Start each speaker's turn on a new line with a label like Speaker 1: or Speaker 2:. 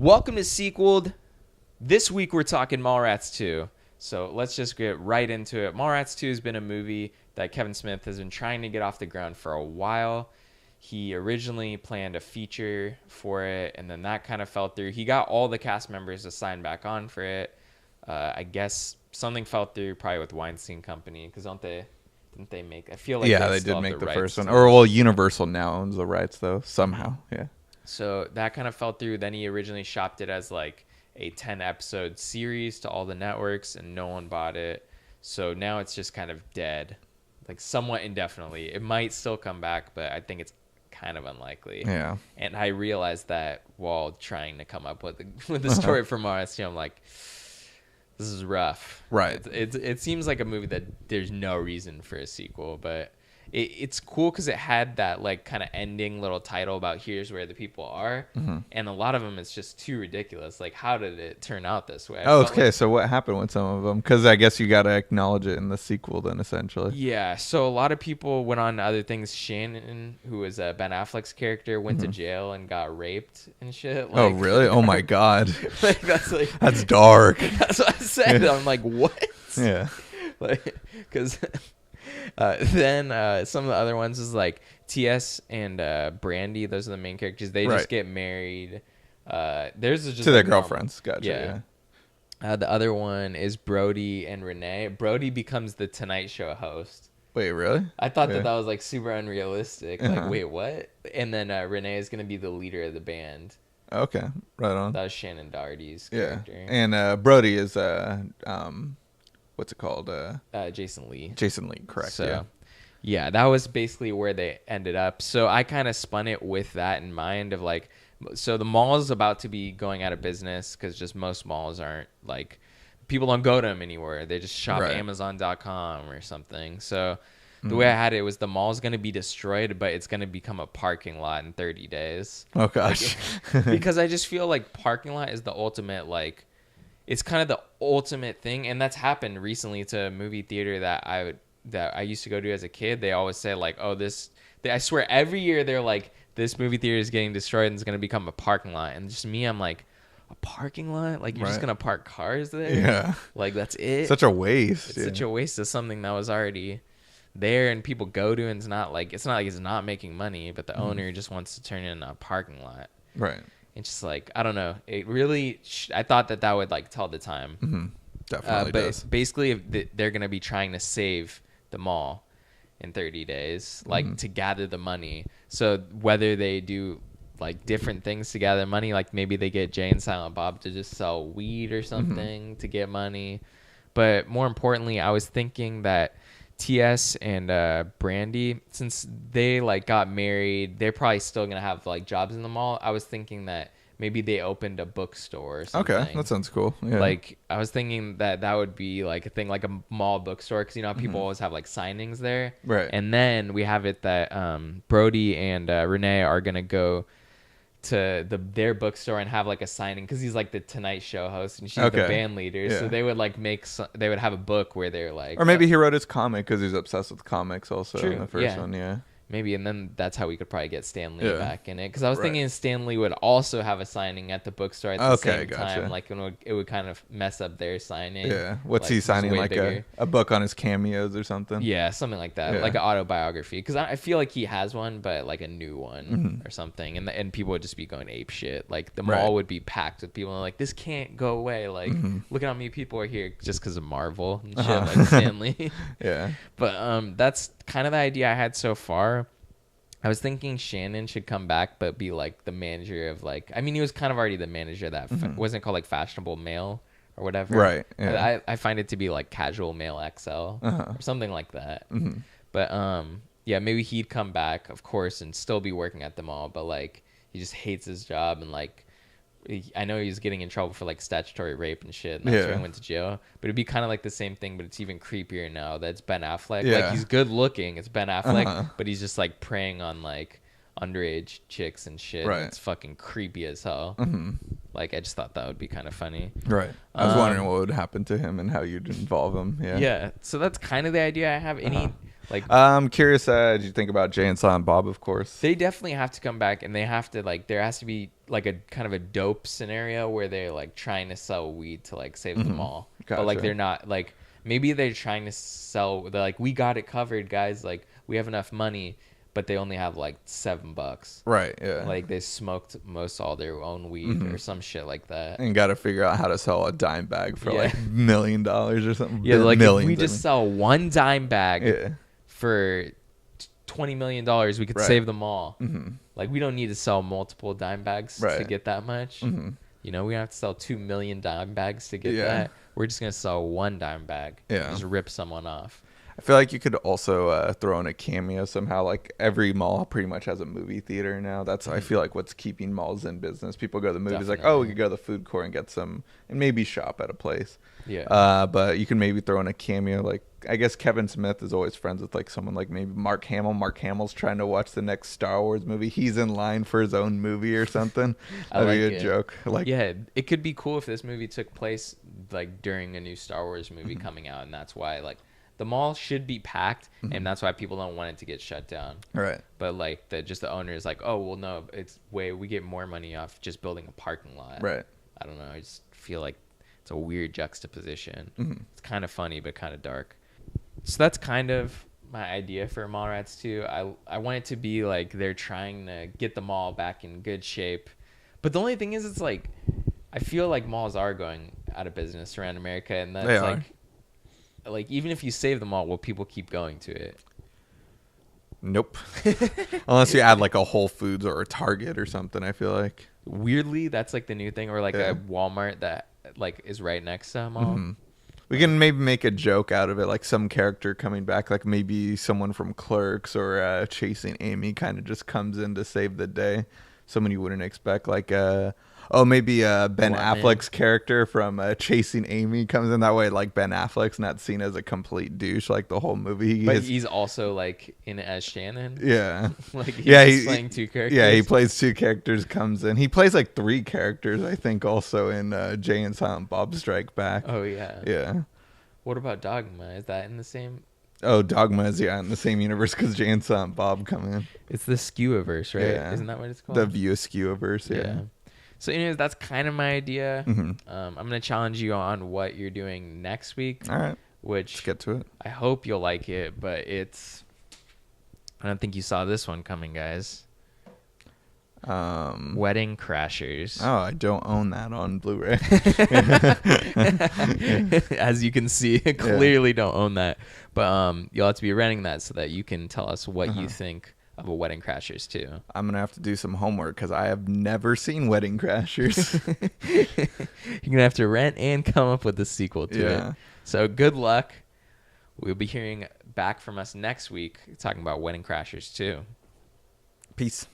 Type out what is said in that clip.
Speaker 1: Welcome to Sequeled. This week we're talking Mallrats 2. So let's just get right into it. Mallrats 2 has been a movie that Kevin Smith has been trying to get off the ground for a while. He originally planned a feature for it, and then that kind of fell through. He got all the cast members to sign back on for it. I guess something fell through probably with Weinstein Company, because didn't they make? I feel like
Speaker 2: they did make the first one. Or well, Universal now owns the rights though somehow. Yeah.
Speaker 1: So that kind of fell through. Then he originally shopped it as like a 10-episode series to all the networks, and no one bought it. So now it's just kind of dead, like somewhat indefinitely. It might still come back, but I think it's kind of unlikely.
Speaker 2: Yeah.
Speaker 1: And I realized that while trying to come up with the story for Mars, I'm like, this is rough.
Speaker 2: Right.
Speaker 1: It seems like a movie that there's no reason for a sequel, but it's cool because it had that like kind of ending little title about here's where the people are, and a lot of them it's just too ridiculous. Like, how did it turn out this way?
Speaker 2: Oh, okay. So what happened with some of them? Because I guess you got to acknowledge it in the sequel then, essentially.
Speaker 1: Yeah. So a lot of people went on to other things. Shannon, who was Ben Affleck's character, went to jail and got raped and shit. Like,
Speaker 2: oh, really? Oh my God.
Speaker 1: That's
Speaker 2: dark.
Speaker 1: That's what I said. I'm like, what?
Speaker 2: Yeah.
Speaker 1: Like, because then some of the other ones is like TS and Brandy. Those are the main characters. They just get married. Theirs is just
Speaker 2: to their girlfriends. Gotcha.
Speaker 1: Yeah. The other one is Brody and Renee. Brody becomes the Tonight Show host.
Speaker 2: Wait, really?
Speaker 1: I thought that was like super unrealistic. Like, wait, what? And then Renee is gonna be the leader of the band.
Speaker 2: Okay, right on.
Speaker 1: That was Shannon Doherty's character.
Speaker 2: And Brody is what's it called?
Speaker 1: Jason Lee.
Speaker 2: Jason Lee, correct. So,
Speaker 1: yeah, that was basically where they ended up. So I kind of spun it with that in mind of like, so the mall is about to be going out of business because just most malls aren't like, people don't go to them anymore. They just shop Amazon.com or something. So the way I had it was the mall's going to be destroyed, but it's going to become a parking lot in 30 days.
Speaker 2: Oh, gosh.
Speaker 1: Because I just feel like parking lot is the ultimate, like, it's kind of the ultimate thing, and that's happened recently to a movie theater that I used to go to as a kid. They always say like, "Oh, I swear every year they're like, this movie theater is getting destroyed and it's gonna become a parking lot." And just me, I'm like, a parking lot? Like you're just gonna park cars there?
Speaker 2: Yeah.
Speaker 1: Like that's it.
Speaker 2: Such a waste.
Speaker 1: It's such a waste of something that was already there and people go to, and it's not like it's not making money, but the owner just wants to turn it into a parking lot.
Speaker 2: Right.
Speaker 1: It's just like, I don't know. It really, I thought that would like tell the time.
Speaker 2: Definitely does.
Speaker 1: Basically, they're going to be trying to save the mall in 30 days, like to gather the money. So whether they do like different things to gather money, like maybe they get Jay and Silent Bob to just sell weed or something to get money. But more importantly, I was thinking that TS and Brandy, since they like got married, they're probably still gonna have like jobs in the mall. I was thinking that maybe they opened a bookstore or something.
Speaker 2: Okay, that sounds cool. Yeah.
Speaker 1: Like I was thinking that would be like a thing, like a mall bookstore, because you know how people always have like signings there.
Speaker 2: Right.
Speaker 1: And then we have it that Brody and Renee are gonna go to their bookstore and have like a signing, because he's like the Tonight Show host and she's the band leader. So they would like they would have a book where they're like,
Speaker 2: or maybe he wrote his comic because he's obsessed with comics also.
Speaker 1: True.
Speaker 2: In the first one. Yeah.
Speaker 1: Maybe, and then that's how we could probably get Stan Lee back in it. Because I was thinking Stan Lee would also have a signing at the bookstore at the same time. Like it would kind of mess up their signing.
Speaker 2: Yeah. What's
Speaker 1: like,
Speaker 2: he signing? Like a book on his cameos or something?
Speaker 1: Yeah, something like that.
Speaker 2: Yeah.
Speaker 1: Like an autobiography. Because I feel like he has one, but like a new one or something. And people would just be going ape shit. Like the mall would be packed with people. And like, this can't go away. Like, look at how many people are here just because of Marvel and shit, like Stan Lee.
Speaker 2: Yeah.
Speaker 1: But that's kind of the idea I had so far. I was thinking Shannon should come back, but be like the manager of like, I mean, he was kind of already the manager of that wasn't called like Fashionable Male or whatever.
Speaker 2: Right. Yeah.
Speaker 1: I find it to be like Casual Male XL or something like that. But yeah, maybe he'd come back, of course, and still be working at the mall, but like he just hates his job, and like I know he's getting in trouble for like statutory rape and shit, and that's why he went to jail. But it'd be kind of like the same thing, but it's even creepier now that it's Ben Affleck.
Speaker 2: Yeah.
Speaker 1: Like he's good looking, it's Ben Affleck, but he's just like preying on like underage chicks and shit.
Speaker 2: Right.
Speaker 1: And it's fucking creepy as hell. Like I just thought that would be kind of funny.
Speaker 2: Right. I was wondering what would happen to him and how you'd involve him. Yeah.
Speaker 1: Yeah. So that's kind of the idea I have. Like,
Speaker 2: I'm curious. Did you think about Jay and Silent Bob? Of course.
Speaker 1: they definitely have to come back, and they have to like. There has to be like a kind of a dope scenario where they're like trying to sell weed to like save the mall, but like
Speaker 2: Gotcha.
Speaker 1: they're not like. Maybe they're trying to sell. They're like, we got it covered, guys. Like, we have enough money, but they only have like $7.
Speaker 2: Right. Yeah.
Speaker 1: Like they smoked most all their own weed or some shit like that.
Speaker 2: and got to figure out how to sell a dime bag for
Speaker 1: Yeah.
Speaker 2: like $1 million or something.
Speaker 1: Yeah, like
Speaker 2: millions,
Speaker 1: if we
Speaker 2: I
Speaker 1: just
Speaker 2: mean.
Speaker 1: sell one dime bag
Speaker 2: Yeah.
Speaker 1: for $20 million, we could
Speaker 2: Right.
Speaker 1: save them all. Like we don't need to sell multiple dime bags to
Speaker 2: Right.
Speaker 1: get that much. You know, we don't have to sell 2 million dime bags to get
Speaker 2: Yeah.
Speaker 1: that. We're just gonna sell one dime bag.
Speaker 2: Yeah.
Speaker 1: Just rip someone off.
Speaker 2: I feel like you could also throw in a cameo somehow. Like every mall pretty much has a movie theater now. That's I feel like what's keeping malls in business. People go to the movies like, oh, we could go to the food court and get some, and maybe shop at a place.
Speaker 1: Yeah.
Speaker 2: But you can maybe throw in a cameo. Like I guess Kevin Smith is always friends with like someone like maybe Mark Hamill. Mark Hamill's trying to watch the next Star Wars movie. He's in line for his own movie or something.
Speaker 1: I
Speaker 2: That'd be
Speaker 1: like
Speaker 2: a
Speaker 1: it.
Speaker 2: joke. Like
Speaker 1: Yeah, it could be cool if this movie took place like during a new Star Wars movie coming out, and that's why like the mall should be packed, and that's why people don't want it to get shut down.
Speaker 2: right.
Speaker 1: But like the owner is like, oh well, no, we get more money off just building a parking lot.
Speaker 2: Right.
Speaker 1: I don't know. I just feel like it's a weird juxtaposition. It's kind of funny but kind of dark. So that's kind of my idea for Mallrats 2. I want it to be like they're trying to get the mall back in good shape, but the only thing is, it's like I feel like malls are going out of business around America, and that's
Speaker 2: They are.
Speaker 1: like even if you save the mall, will people keep going to it?
Speaker 2: Nope. Unless you add like a Whole Foods or a Target or something, I feel like.
Speaker 1: Weirdly, that's like the new thing, or like
Speaker 2: Yeah.
Speaker 1: a Walmart that like is right next to a mall.
Speaker 2: We can maybe make a joke out of it, like some character coming back, like maybe someone from Clerks or Chasing Amy kind of just comes in to save the day. Someone you wouldn't expect, like maybe Ben
Speaker 1: What, man?
Speaker 2: Affleck's character from Chasing Amy comes in that way. Like Ben Affleck's not seen as a complete douche like the whole movie.
Speaker 1: But he's also like in it as Shannon.
Speaker 2: yeah.
Speaker 1: Like he's
Speaker 2: Yeah,
Speaker 1: just
Speaker 2: he-
Speaker 1: playing two characters.
Speaker 2: Yeah, he plays two characters, comes in. He plays like 3 characters, I think, also in Jay and Silent Bob Strike Back.
Speaker 1: Oh yeah.
Speaker 2: Yeah.
Speaker 1: What about Dogma? Is that in the same?
Speaker 2: Oh, Dogma is, yeah, in the same universe because Jay and Silent Bob come in.
Speaker 1: It's the Skewiverse, right?
Speaker 2: Yeah.
Speaker 1: Isn't that what it's called?
Speaker 2: The View Askew-averse, yeah.
Speaker 1: So, anyways, that's kind of my idea.
Speaker 2: Mhm.
Speaker 1: I'm gonna challenge you on what you're doing next week,
Speaker 2: All right, let's
Speaker 1: which
Speaker 2: get to it.
Speaker 1: I hope you'll like it. But I don't think you saw this one coming, guys. Wedding Crashers.
Speaker 2: Oh, I don't own that on Blu-ray.
Speaker 1: As you can see, clearly don't own that. But you'll have to be renting that so that you can tell us what you think of a Wedding Crashers too.
Speaker 2: I'm going to have to do some homework because I have never seen Wedding Crashers.
Speaker 1: You're gonna have to rent and come up with a sequel to
Speaker 2: Yeah.
Speaker 1: it. So good luck. We'll be hearing back from us next week talking about Wedding Crashers too.
Speaker 2: Peace.